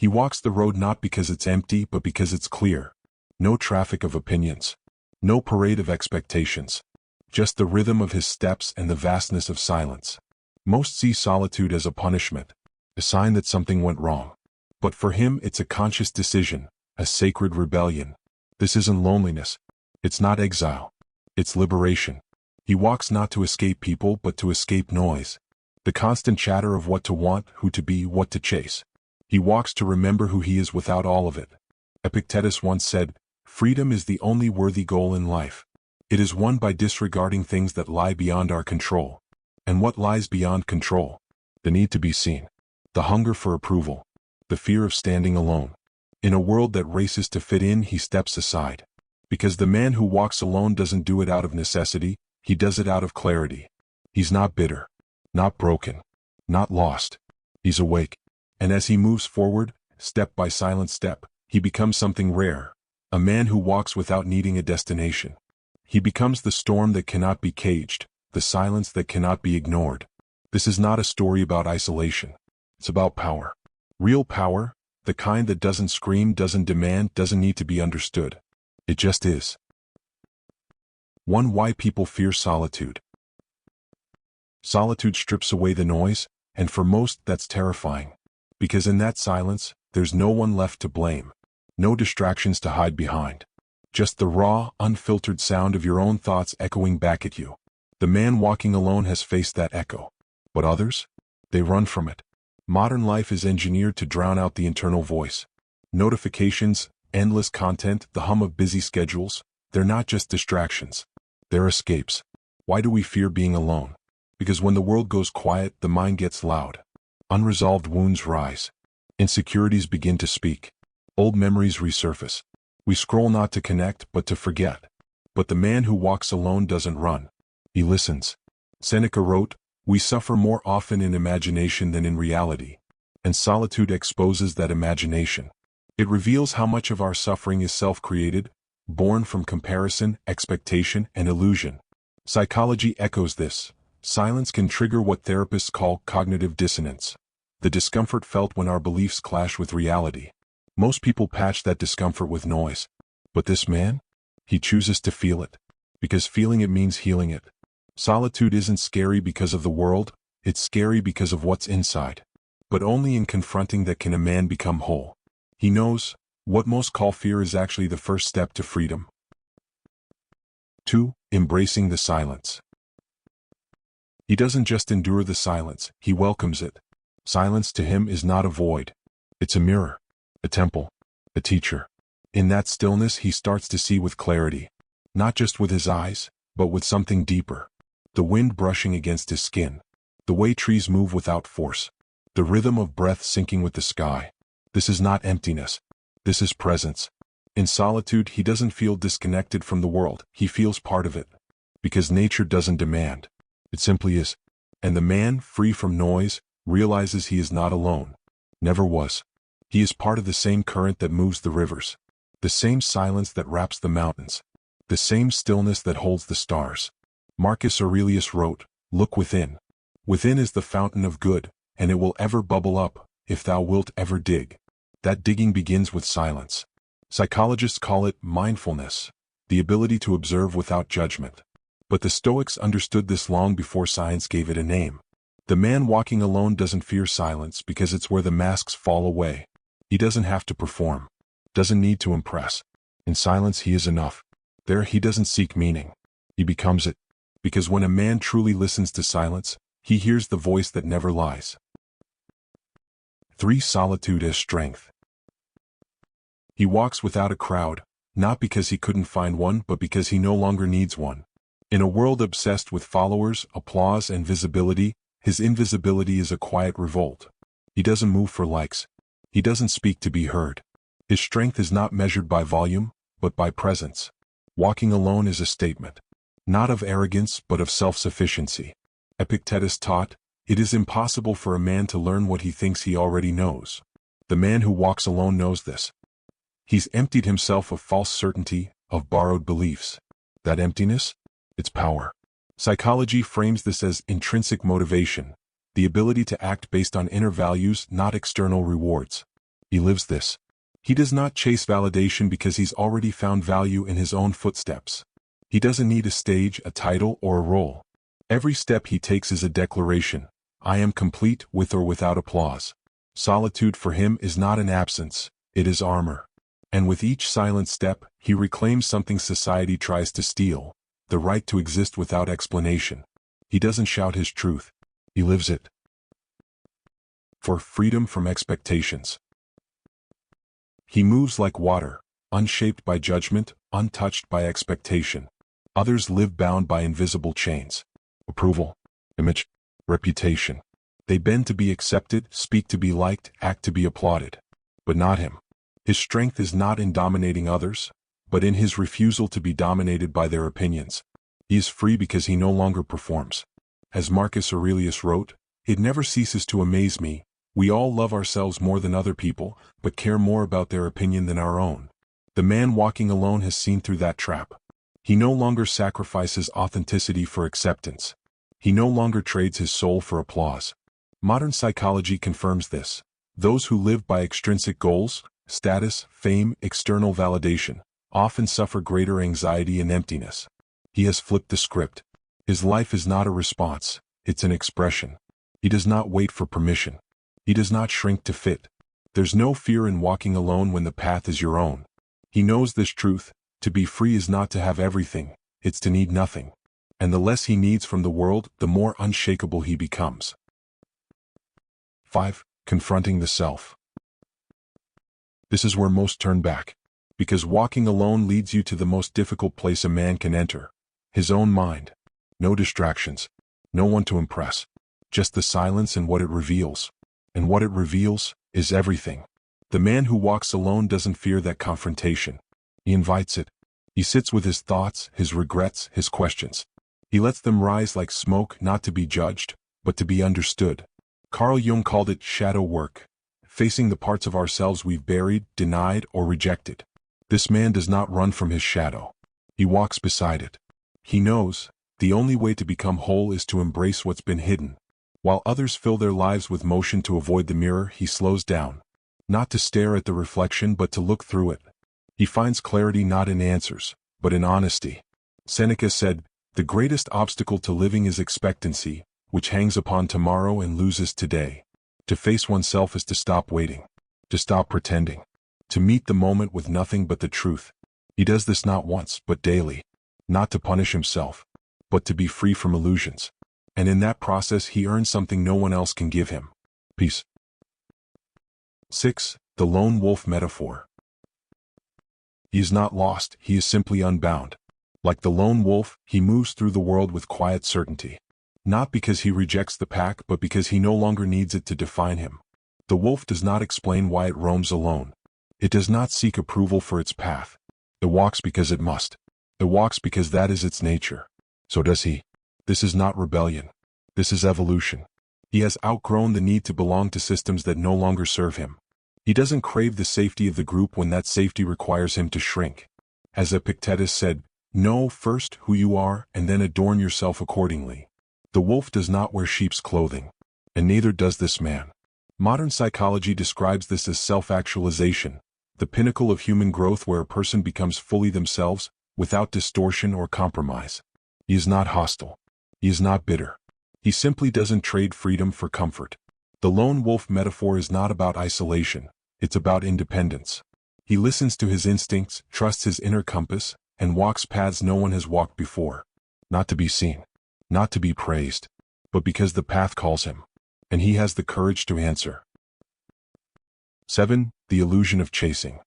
He walks the road not because it's empty but because it's clear. No traffic of opinions. No parade of expectations. Just the rhythm of his steps and the vastness of silence. Most see solitude as a punishment, a sign that something went wrong. But for him it's a conscious decision, a sacred rebellion. This isn't loneliness. It's not exile. It's liberation. He walks not to escape people but to escape noise. The constant chatter of what to want, who to be, what to chase. He walks to remember who he is without all of it. Epictetus once said, "Freedom is the only worthy goal in life. It is won by disregarding things that lie beyond our control." And what lies beyond control? The need to be seen. The hunger for approval. The fear of standing alone. In a world that races to fit in, he steps aside. Because the man who walks alone doesn't do it out of necessity, he does it out of clarity. He's not bitter. Not broken. Not lost. He's awake. And as he moves forward, step by silent step, he becomes something rare. A man who walks without needing a destination. He becomes the storm that cannot be caged, the silence that cannot be ignored. This is not a story about isolation. It's about power. Real power, the kind that doesn't scream, doesn't demand, doesn't need to be understood. It just is. 1. Why people fear solitude. Solitude strips away the noise, and for most that's terrifying. Because in that silence, there's no one left to blame. No distractions to hide behind. Just the raw, unfiltered sound of your own thoughts echoing back at you. The man walking alone has faced that echo. But others? They run from it. Modern life is engineered to drown out the internal voice. Notifications, endless content, the hum of busy schedules, they're not just distractions. They're escapes. Why do we fear being alone? Because when the world goes quiet, the mind gets loud. Unresolved wounds rise. Insecurities begin to speak. Old memories resurface. We scroll not to connect, but to forget. But the man who walks alone doesn't run. He listens. Seneca wrote, "We suffer more often in imagination than in reality." And solitude exposes that imagination. It reveals how much of our suffering is self-created, born from comparison, expectation, and illusion. Psychology echoes this. Silence can trigger what therapists call cognitive dissonance. The discomfort felt when our beliefs clash with reality. Most people patch that discomfort with noise. But this man? He chooses to feel it. Because feeling it means healing it. Solitude isn't scary because of the world, it's scary because of what's inside. But only in confronting that can a man become whole. He knows, what most call fear is actually the first step to freedom. 2. Embracing the silence. He doesn't just endure the silence, he welcomes it. Silence to him is not a void. It's a mirror, a temple, a teacher. In that stillness he starts to see with clarity. Not just with his eyes, but with something deeper. The wind brushing against his skin. The way trees move without force. The rhythm of breath syncing with the sky. This is not emptiness. This is presence. In solitude he doesn't feel disconnected from the world, he feels part of it. Because nature doesn't demand. It simply is. And the man, free from noise, realizes he is not alone. Never was. He is part of the same current that moves the rivers. The same silence that wraps the mountains. The same stillness that holds the stars. Marcus Aurelius wrote, "Look within. Within is the fountain of good, and it will ever bubble up, if thou wilt ever dig." That digging begins with silence. Psychologists call it mindfulness, the ability to observe without judgment. But the Stoics understood this long before science gave it a name. The man walking alone doesn't fear silence because it's where the masks fall away. He doesn't have to perform. Doesn't need to impress. In silence he is enough. There he doesn't seek meaning. He becomes it. Because when a man truly listens to silence, he hears the voice that never lies. 3. Solitude as strength. He walks without a crowd, not because he couldn't find one but because he no longer needs one. In a world obsessed with followers, applause, and visibility, his invisibility is a quiet revolt. He doesn't move for likes. He doesn't speak to be heard. His strength is not measured by volume, but by presence. Walking alone is a statement. Not of arrogance but of self-sufficiency. Epictetus taught, "It is impossible for a man to learn what he thinks he already knows." The man who walks alone knows this. He's emptied himself of false certainty, of borrowed beliefs. That emptiness? It's power. Psychology frames this as intrinsic motivation, the ability to act based on inner values, not external rewards. He lives this. He does not chase validation because he's already found value in his own footsteps. He doesn't need a stage, a title, or a role. Every step he takes is a declaration. I am complete with or without applause. Solitude for him is not an absence, it is armor. And with each silent step, he reclaims something society tries to steal, the right to exist without explanation. He doesn't shout his truth. He lives it. For freedom from expectations. He moves like water, unshaped by judgment, untouched by expectation. Others live bound by invisible chains. Approval, image, reputation. They bend to be accepted, speak to be liked, act to be applauded. But not him. His strength is not in dominating others, but in his refusal to be dominated by their opinions. He is free because he no longer performs. As Marcus Aurelius wrote, "It never ceases to amaze me. We all love ourselves more than other people, but care more about their opinion than our own." The man walking alone has seen through that trap. He no longer sacrifices authenticity for acceptance. He no longer trades his soul for applause. Modern psychology confirms this. Those who live by extrinsic goals, status, fame, external validation, often suffer greater anxiety and emptiness. He has flipped the script. His life is not a response, it's an expression. He does not wait for permission. He does not shrink to fit. There's no fear in walking alone when the path is your own. He knows this truth: to be free is not to have everything, it's to need nothing. And the less he needs from the world, the more unshakable he becomes. 5. Confronting the self. This is where most turn back. Because walking alone leads you to the most difficult place a man can enter. His own mind. No distractions. No one to impress. Just the silence and what it reveals. And what it reveals is everything. The man who walks alone doesn't fear that confrontation. He invites it. He sits with his thoughts, his regrets, his questions. He lets them rise like smoke, not to be judged, but to be understood. Carl Jung called it shadow work, facing the parts of ourselves we've buried, denied, or rejected. This man does not run from his shadow. He walks beside it. He knows the only way to become whole is to embrace what's been hidden. While others fill their lives with motion to avoid the mirror, he slows down. Not to stare at the reflection, but to look through it. He finds clarity not in answers, but in honesty. Seneca said, "The greatest obstacle to living is expectancy, which hangs upon tomorrow and loses today." To face oneself is to stop waiting, to stop pretending, to meet the moment with nothing but the truth. He does this not once, but daily. Not to punish himself, but to be free from illusions. And in that process he earns something no one else can give him: peace. 6. The lone wolf metaphor. He is not lost, he is simply unbound. Like the lone wolf, he moves through the world with quiet certainty. Not because he rejects the pack, but because he no longer needs it to define him. The wolf does not explain why it roams alone. It does not seek approval for its path. It walks because it must. It walks because that is its nature. So does he. This is not rebellion. This is evolution. He has outgrown the need to belong to systems that no longer serve him. He doesn't crave the safety of the group when that safety requires him to shrink. As Epictetus said, "Know first who you are and then adorn yourself accordingly." The wolf does not wear sheep's clothing. And neither does this man. Modern psychology describes this as self-actualization, the pinnacle of human growth where a person becomes fully themselves, without distortion or compromise. He is not hostile. He is not bitter. He simply doesn't trade freedom for comfort. The lone wolf metaphor is not about isolation, it's about independence. He listens to his instincts, trusts his inner compass, and walks paths no one has walked before. Not to be seen, not to be praised, but because the path calls him, and he has the courage to answer. 7. The illusion of chasing.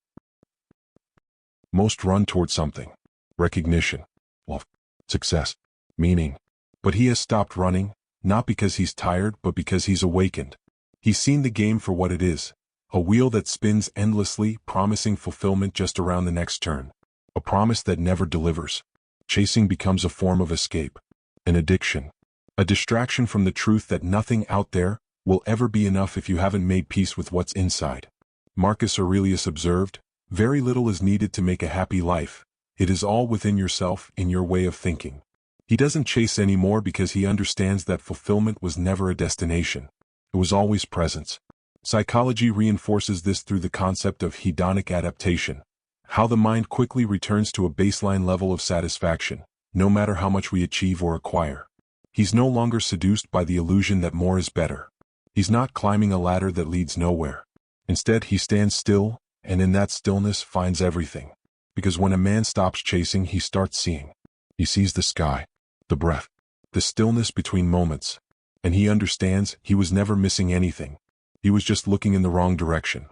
Most run toward something: recognition, love, success, meaning. But he has stopped running, not because he's tired, but because he's awakened. He's seen the game for what it is: a wheel that spins endlessly, promising fulfillment just around the next turn. A promise that never delivers. Chasing becomes a form of escape, an addiction, a distraction from the truth that nothing out there will ever be enough if you haven't made peace with what's inside. Marcus Aurelius observed, "Very little is needed to make a happy life. It is all within yourself, in your way of thinking." He doesn't chase anymore because he understands that fulfillment was never a destination. It was always presence. Psychology reinforces this through the concept of hedonic adaptation, how the mind quickly returns to a baseline level of satisfaction, no matter how much we achieve or acquire. He's no longer seduced by the illusion that more is better. He's not climbing a ladder that leads nowhere. Instead, he stands still, and in that stillness finds everything. Because when a man stops chasing, he starts seeing. He sees the sky, the breath, the stillness between moments, and he understands he was never missing anything. He was just looking in the wrong direction.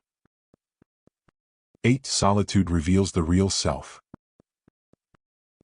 8. Solitude reveals the real self.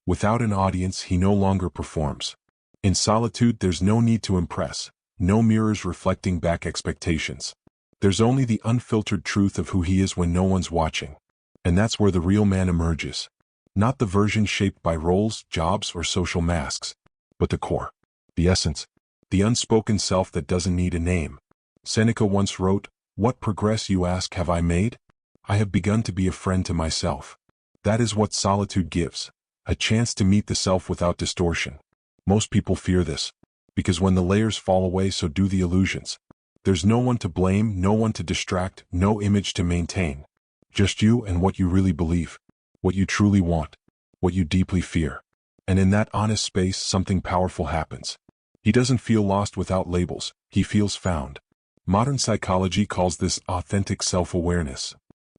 Without an audience, he no longer performs. In solitude, there's no need to impress, no mirrors reflecting back expectations. There's only the unfiltered truth of who he is when no one's watching. And that's where the real man emerges. Not the version shaped by roles, jobs, or social masks, but the core, the essence, the unspoken self that doesn't need a name. Seneca once wrote, "What progress, you ask, have I made? I have begun to be a friend to myself." That is what solitude gives, a chance to meet the self without distortion. Most people fear this, because when the layers fall away, so do the illusions. There's no one to blame, no one to distract, no image to maintain. Just you and what you really believe, what you truly want, what you deeply fear. And in that honest space, something powerful happens. He doesn't feel lost without labels, he feels found. Modern psychology calls this authentic self-awareness.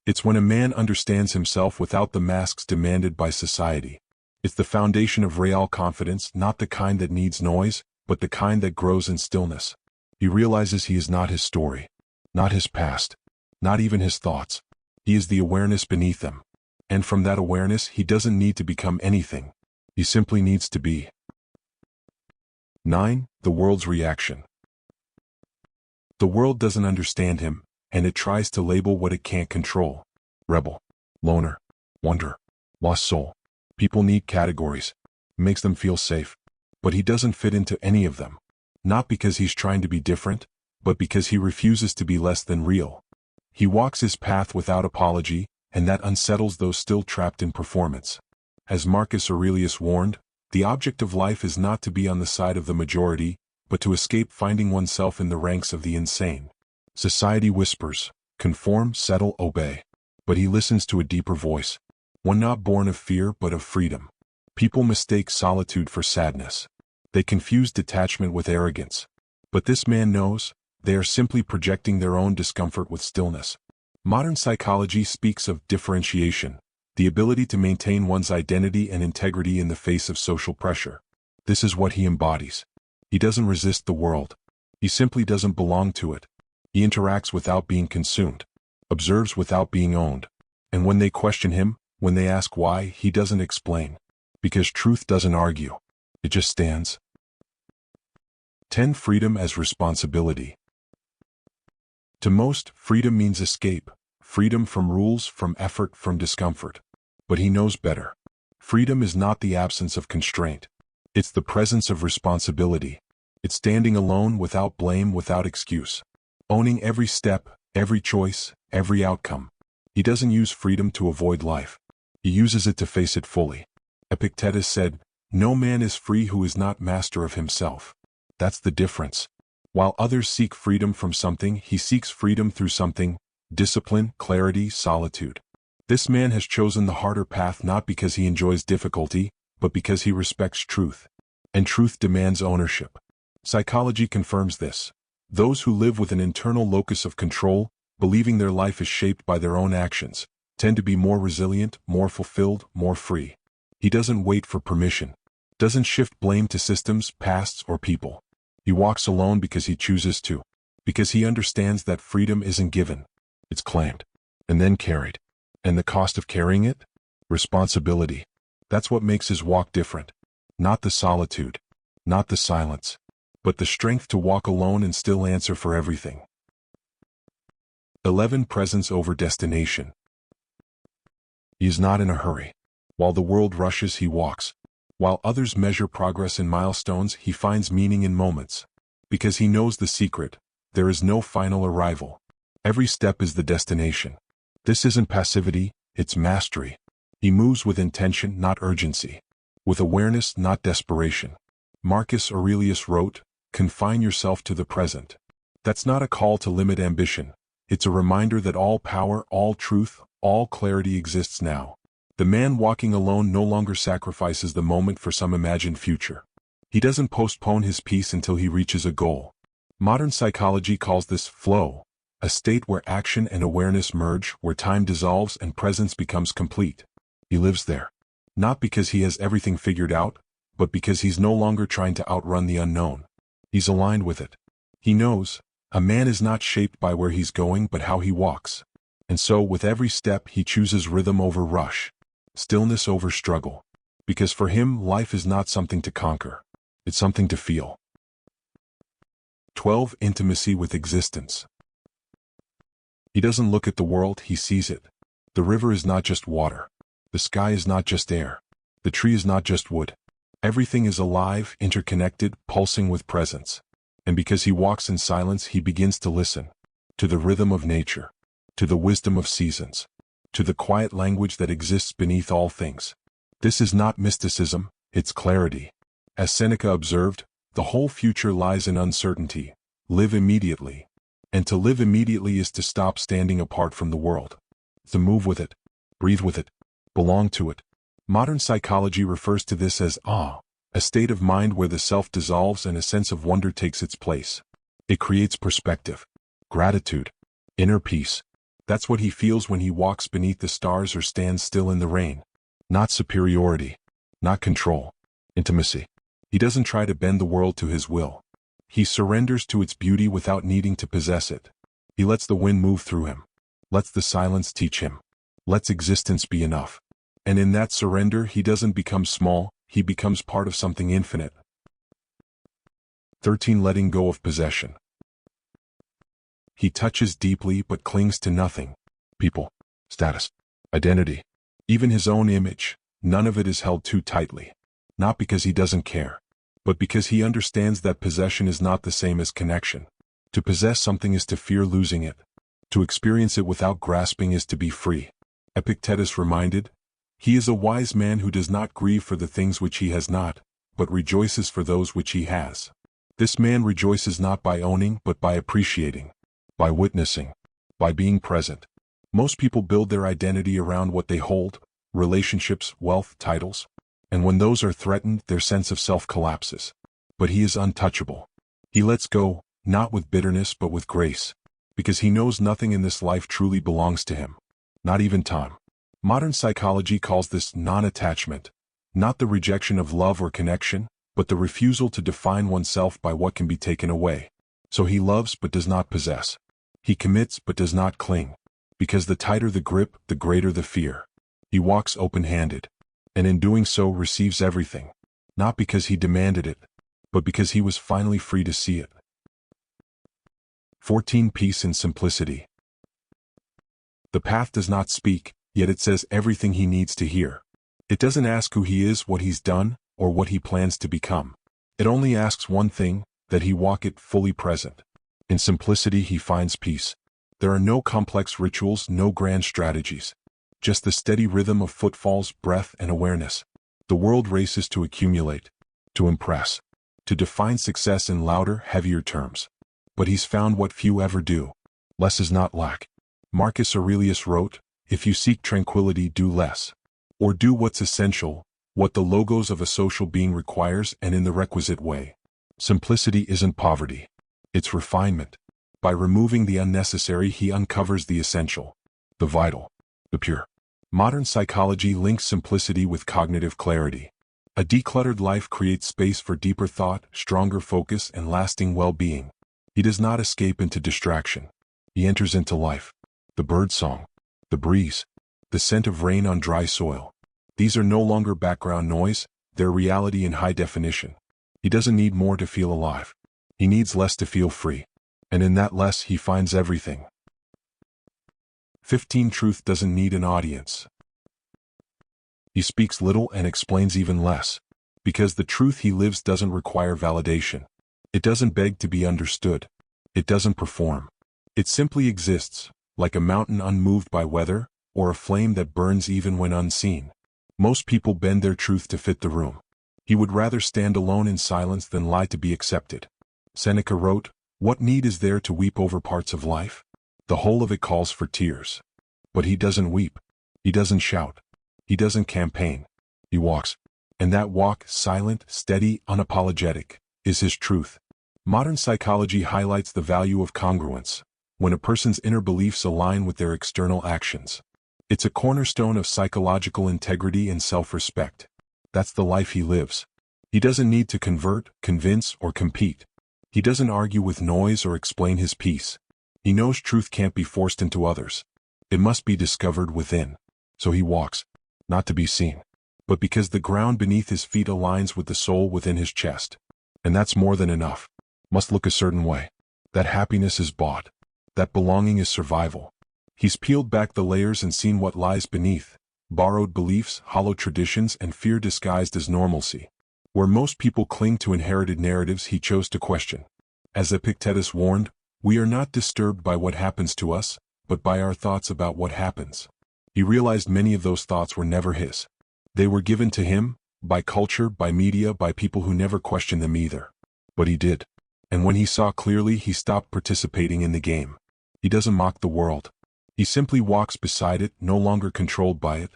It's when a man understands himself without the masks demanded by society. It's the foundation of real confidence, not the kind that needs noise, but the kind that grows in stillness. He realizes he is not his story, not his past, not even his thoughts. He is the awareness beneath them. And from that awareness, he doesn't need to become anything. He simply needs to be. 9. The world's reaction. The world doesn't understand him, and it tries to label what it can't control. Rebel, loner, wanderer, lost soul. People need categories. It makes them feel safe. But he doesn't fit into any of them. Not because he's trying to be different, but because he refuses to be less than real. He walks his path without apology, and that unsettles those still trapped in performance. As Marcus Aurelius warned, the object of life is not to be on the side of the majority, but to escape finding oneself in the ranks of the insane. Society whispers, conform, settle, obey. But he listens to a deeper voice, one not born of fear but of freedom. People mistake solitude for sadness. They confuse detachment with arrogance. But this man knows, they are simply projecting their own discomfort with stillness. Modern psychology speaks of differentiation, the ability to maintain one's identity and integrity in the face of social pressure. This is what he embodies. He doesn't resist the world. He simply doesn't belong to it. He interacts without being consumed, observes without being owned. And when they question him, when they ask why, he doesn't explain. Because truth doesn't argue. It just stands. 10. Freedom as responsibility. To most, freedom means escape. Freedom from rules, from effort, from discomfort. But he knows better. Freedom is not the absence of constraint. It's the presence of responsibility. It's standing alone without blame, without excuse. Owning every step, every choice, every outcome. He doesn't use freedom to avoid life. He uses it to face it fully. Epictetus said, "No man is free who is not master of himself." That's the difference. While others seek freedom from something, he seeks freedom through something: discipline, clarity, solitude. This man has chosen the harder path not because he enjoys difficulty, but because he respects truth. And truth demands ownership. Psychology confirms this. Those who live with an internal locus of control, believing their life is shaped by their own actions, tend to be more resilient, more fulfilled, more free. He doesn't wait for permission, doesn't shift blame to systems, pasts, or people. He walks alone because he chooses to, because he understands that freedom isn't given. It's claimed, and then carried. And the cost of carrying it? Responsibility. That's what makes his walk different. Not the solitude, not the silence, but the strength to walk alone and still answer for everything. 11. Presence over destination. He is not in a hurry. While the world rushes, he walks. While others measure progress in milestones, he finds meaning in moments. Because he knows the secret, there is no final arrival. Every step is the destination. This isn't passivity, it's mastery. He moves with intention, not urgency. With awareness, not desperation. Marcus Aurelius wrote, "Confine yourself to the present." That's not a call to limit ambition. It's a reminder that all power, all truth, all clarity exists now. The man walking alone no longer sacrifices the moment for some imagined future. He doesn't postpone his peace until he reaches a goal. Modern psychology calls this flow, a state where action and awareness merge, where time dissolves and presence becomes complete. He lives there. Not because he has everything figured out, but because he's no longer trying to outrun the unknown. He's aligned with it. He knows, a man is not shaped by where he's going but how he walks. And so with every step he chooses rhythm over rush, stillness over struggle. Because for him life is not something to conquer. It's something to feel. 12. Intimacy with existence. He doesn't look at the world, he sees it. The river is not just water. The sky is not just air. The tree is not just wood. Everything is alive, interconnected, pulsing with presence. And because he walks in silence, he begins to listen. To the rhythm of nature. To the wisdom of seasons. To the quiet language that exists beneath all things. This is not mysticism, it's clarity. As Seneca observed, the whole future lies in uncertainty. Live immediately. And to live immediately is to stop standing apart from the world. To move with it. Breathe with it. Belong to it. Modern psychology refers to this as awe, a state of mind where the self dissolves and a sense of wonder takes its place. It creates perspective, gratitude, inner peace. That's what he feels when he walks beneath the stars or stands still in the rain. Not superiority, not control, intimacy. He doesn't try to bend the world to his will. He surrenders to its beauty without needing to possess it. He lets the wind move through him. Lets the silence teach him. Lets existence be enough. And in that surrender he doesn't become small, he becomes part of something infinite. 13. Letting go of possession. He touches deeply but clings to nothing. People, status, identity, even his own image, none of it is held too tightly. Not because he doesn't care, but because he understands that possession is not the same as connection. To possess something is to fear losing it. To experience it without grasping is to be free. Epictetus reminded, "He is a wise man who does not grieve for the things which he has not, but rejoices for those which he has." This man rejoices not by owning but by appreciating, by witnessing, by being present. Most people build their identity around what they hold, relationships, wealth, titles. And when those are threatened, their sense of self collapses. But he is untouchable. He lets go, not with bitterness but with grace. Because he knows nothing in this life truly belongs to him. Not even time. Modern psychology calls this non-attachment. Not the rejection of love or connection, but the refusal to define oneself by what can be taken away. So he loves but does not possess. He commits but does not cling. Because the tighter the grip, the greater the fear. He walks open-handed. And in doing so receives everything, not because he demanded it, but because he was finally free to see it. 14. Peace and simplicity. The path does not speak, yet it says everything he needs to hear. It doesn't ask who he is, what he's done, or what he plans to become. It only asks one thing, that he walk it fully present. In simplicity he finds peace. There are no complex rituals, no grand strategies. Just the steady rhythm of footfalls, breath, and awareness. The world races to accumulate, to impress, to define success in louder, heavier terms. But he's found what few ever do. Less is not lack. Marcus Aurelius wrote, "If you seek tranquility, do less. Or do what's essential, what the logos of a social being requires and in the requisite way." Simplicity isn't poverty. It's refinement. By removing the unnecessary, he uncovers the essential, the vital, the pure. Modern psychology links simplicity with cognitive clarity. A decluttered life creates space for deeper thought, stronger focus, and lasting well-being. He does not escape into distraction. He enters into life. The birdsong, the breeze, the scent of rain on dry soil. These are no longer background noise, they're reality in high definition. He doesn't need more to feel alive. He needs less to feel free. And in that less he finds everything. 15. Truth doesn't need an audience. He speaks little and explains even less. Because the truth he lives doesn't require validation. It doesn't beg to be understood. It doesn't perform. It simply exists, like a mountain unmoved by weather, or a flame that burns even when unseen. Most people bend their truth to fit the room. He would rather stand alone in silence than lie to be accepted. Seneca wrote, "What need is there to weep over parts of life? The whole of it calls for tears. But he doesn't weep. He doesn't shout. He doesn't campaign. He walks. And that walk, silent, steady, unapologetic, is his truth. Modern psychology highlights the value of congruence, when a person's inner beliefs align with their external actions. It's a cornerstone of psychological integrity and self-respect. That's the life he lives. He doesn't need to convert, convince, or compete. He doesn't argue with noise or explain his piece. He knows truth can't be forced into others. It must be discovered within. So he walks, not to be seen, but because the ground beneath his feet aligns with the soul within his chest. And that's more than enough. Must look a certain way. That happiness is bought. That belonging is survival. He's peeled back the layers and seen what lies beneath. Borrowed beliefs, hollow traditions, and fear disguised as normalcy. Where most people cling to inherited narratives, he chose to question. As Epictetus warned, we are not disturbed by what happens to us, but by our thoughts about what happens. He realized many of those thoughts were never his. They were given to him, by culture, by media, by people who never questioned them either. But he did. And when he saw clearly, he stopped participating in the game. He doesn't mock the world. He simply walks beside it, no longer controlled by it.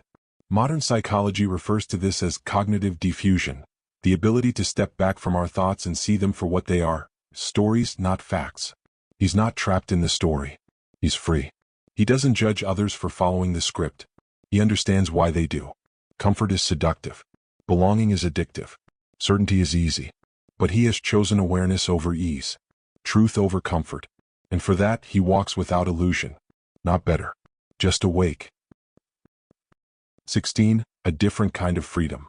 Modern psychology refers to this as cognitive diffusion, the ability to step back from our thoughts and see them for what they are, stories, not facts. He's not trapped in the story. He's free. He doesn't judge others for following the script. He understands why they do. Comfort is seductive. Belonging is addictive. Certainty is easy. But he has chosen awareness over ease, truth over comfort. And for that, he walks without illusion. Not better. Just awake. 16. A different kind of freedom.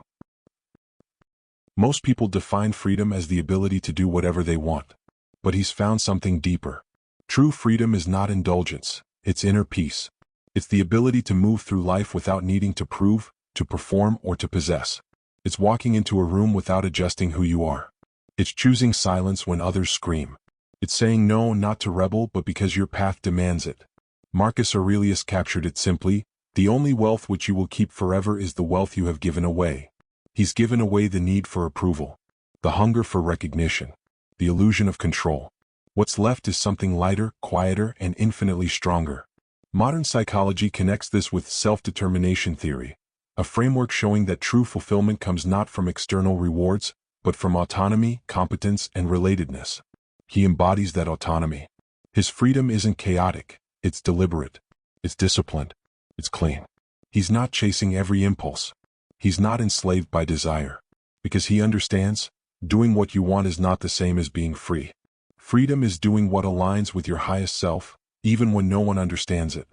Most people define freedom as the ability to do whatever they want. But he's found something deeper. True freedom is not indulgence, it's inner peace. It's the ability to move through life without needing to prove, to perform, or to possess. It's walking into a room without adjusting who you are. It's choosing silence when others scream. It's saying no not to rebel but because your path demands it. Marcus Aurelius captured it simply: the only wealth which you will keep forever is the wealth you have given away. He's given away the need for approval, the hunger for recognition, the illusion of control. What's left is something lighter, quieter, and infinitely stronger. Modern psychology connects this with self-determination theory, a framework showing that true fulfillment comes not from external rewards, but from autonomy, competence, and relatedness. He embodies that autonomy. His freedom isn't chaotic, it's deliberate, it's disciplined, it's clean. He's not chasing every impulse. He's not enslaved by desire. Because he understands, doing what you want is not the same as being free. Freedom is doing what aligns with your highest self, even when no one understands it.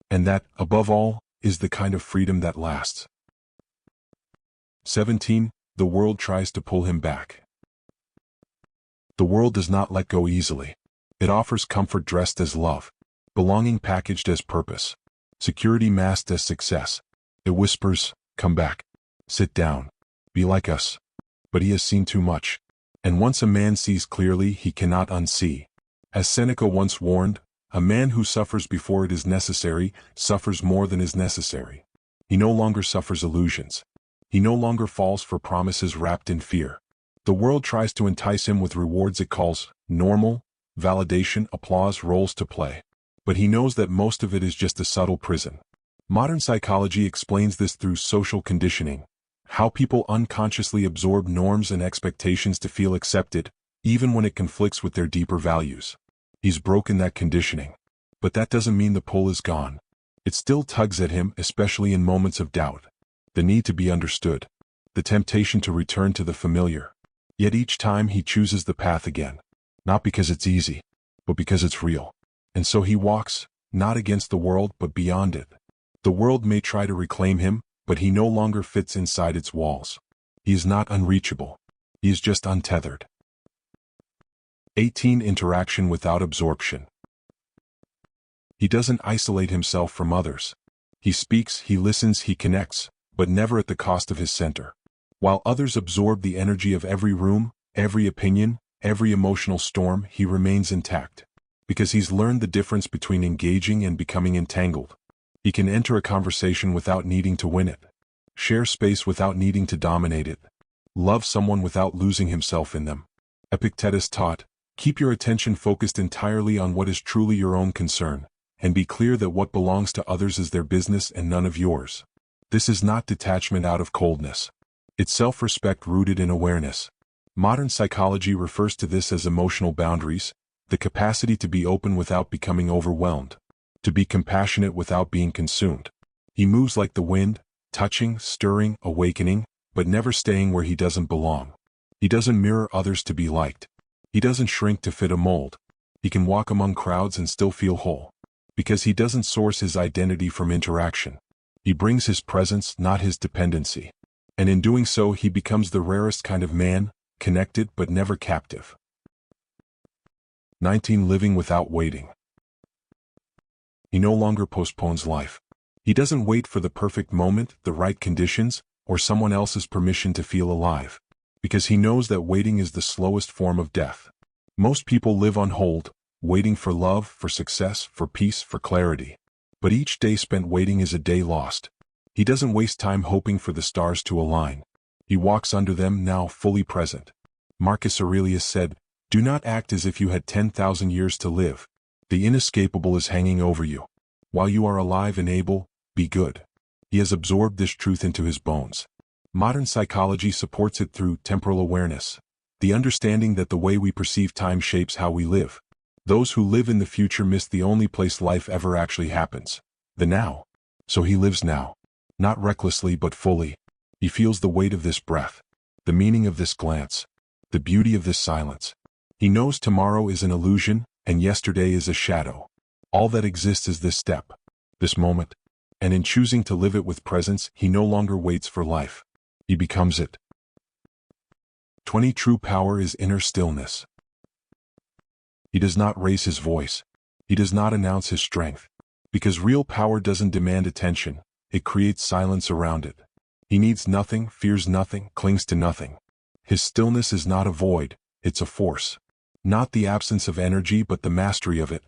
And that, above all, is the kind of freedom that lasts. 17. The world tries to pull him back. The world does not let go easily. It offers comfort dressed as love, belonging packaged as purpose, security masked as success. It whispers, come back, sit down, be like us. But he has seen too much. And once a man sees clearly, he cannot unsee. As Seneca once warned, a man who suffers before it is necessary suffers more than is necessary. He no longer suffers illusions. He no longer falls for promises wrapped in fear. The world tries to entice him with rewards it calls normal, validation, applause, roles to play. But he knows that most of it is just a subtle prison. Modern psychology explains this through social conditioning, how people unconsciously absorb norms and expectations to feel accepted, even when it conflicts with their deeper values. He's broken that conditioning. But that doesn't mean the pull is gone. It still tugs at him, especially in moments of doubt. The need to be understood. The temptation to return to the familiar. Yet each time he chooses the path again. Not because it's easy, but because it's real. And so he walks, not against the world but beyond it. The world may try to reclaim him, but he no longer fits inside its walls. He is not unreachable. He is just untethered. 18. Interaction without absorption. He doesn't isolate himself from others. He speaks, he listens, he connects, but never at the cost of his center. While others absorb the energy of every room, every opinion, every emotional storm, he remains intact. Because he's learned the difference between engaging and becoming entangled. He can enter a conversation without needing to win it. Share space without needing to dominate it. Love someone without losing himself in them. Epictetus taught, keep your attention focused entirely on what is truly your own concern, and be clear that what belongs to others is their business and none of yours. This is not detachment out of coldness. It's self-respect rooted in awareness. Modern psychology refers to this as emotional boundaries, the capacity to be open without becoming overwhelmed, to be compassionate without being consumed. He moves like the wind, touching, stirring, awakening, but never staying where he doesn't belong. He doesn't mirror others to be liked. He doesn't shrink to fit a mold. He can walk among crowds and still feel whole. Because he doesn't source his identity from interaction. He brings his presence, not his dependency. And in doing so, he becomes the rarest kind of man, connected but never captive. 19. Living without waiting. He no longer postpones life. He doesn't wait for the perfect moment, the right conditions, or someone else's permission to feel alive. Because he knows that waiting is the slowest form of death. Most people live on hold, waiting for love, for success, for peace, for clarity. But each day spent waiting is a day lost. He doesn't waste time hoping for the stars to align. He walks under them now fully present. Marcus Aurelius said, "Do not act as if you had 10,000 years to live. The inescapable is hanging over you. While you are alive and able, be good." He has absorbed this truth into his bones. Modern psychology supports it through temporal awareness, the understanding that the way we perceive time shapes how we live. Those who live in the future miss the only place life ever actually happens, the now. So he lives now, not recklessly but fully. He feels the weight of this breath, the meaning of this glance, the beauty of this silence. He knows tomorrow is an illusion, and yesterday is a shadow. All that exists is this step, this moment. And in choosing to live it with presence, he no longer waits for life. He becomes it. 20. True power is inner stillness. He does not raise his voice. He does not announce his strength. Because real power doesn't demand attention, it creates silence around it. He needs nothing, fears nothing, clings to nothing. His stillness is not a void, it's a force. Not the absence of energy but the mastery of it.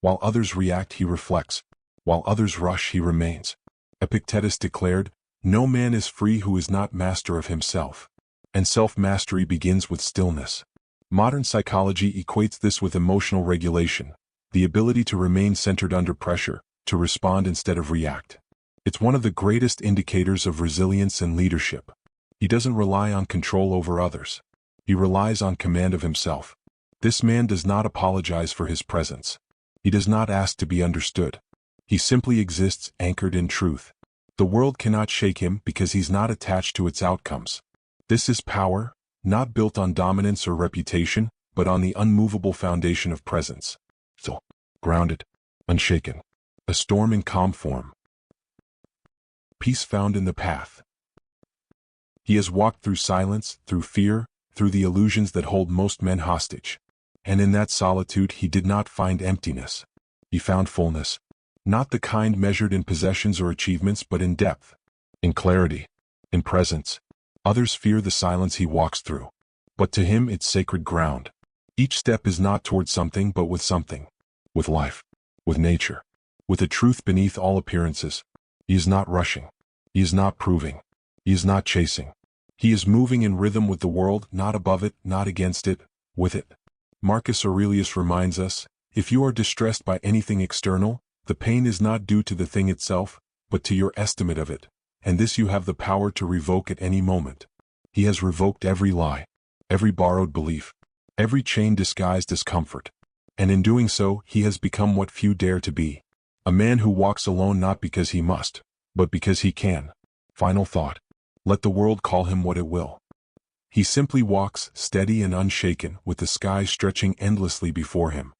While others react, he reflects. While others rush, he remains. Epictetus declared, "No man is free who is not master of himself." And self-mastery begins with stillness. Modern psychology equates this with emotional regulation, the ability to remain centered under pressure, to respond instead of react. It's one of the greatest indicators of resilience and leadership. He doesn't rely on control over others. He relies on command of himself. This man does not apologize for his presence. He does not ask to be understood. He simply exists anchored in truth. The world cannot shake him because he's not attached to its outcomes. This is power, not built on dominance or reputation, but on the unmovable foundation of presence. So, grounded, unshaken, a storm in calm form. Peace found in the path. He has walked through silence, through fear, through the illusions that hold most men hostage. And in that solitude he did not find emptiness. He found fullness. Not the kind measured in possessions or achievements but in depth, in clarity, in presence. Others fear the silence he walks through. But to him it's sacred ground. Each step is not toward something but with something. With life. With nature. With a truth beneath all appearances. He is not rushing. He is not proving. He is not chasing. He is moving in rhythm with the world, not above it, not against it, with it. Marcus Aurelius reminds us, if you are distressed by anything external, the pain is not due to the thing itself, but to your estimate of it. And this you have the power to revoke at any moment. He has revoked every lie, every borrowed belief, every chain disguised as comfort. And in doing so, he has become what few dare to be. A man who walks alone not because he must, but because he can. Final thought. Let the world call him what it will. He simply walks, steady and unshaken, with the sky stretching endlessly before him.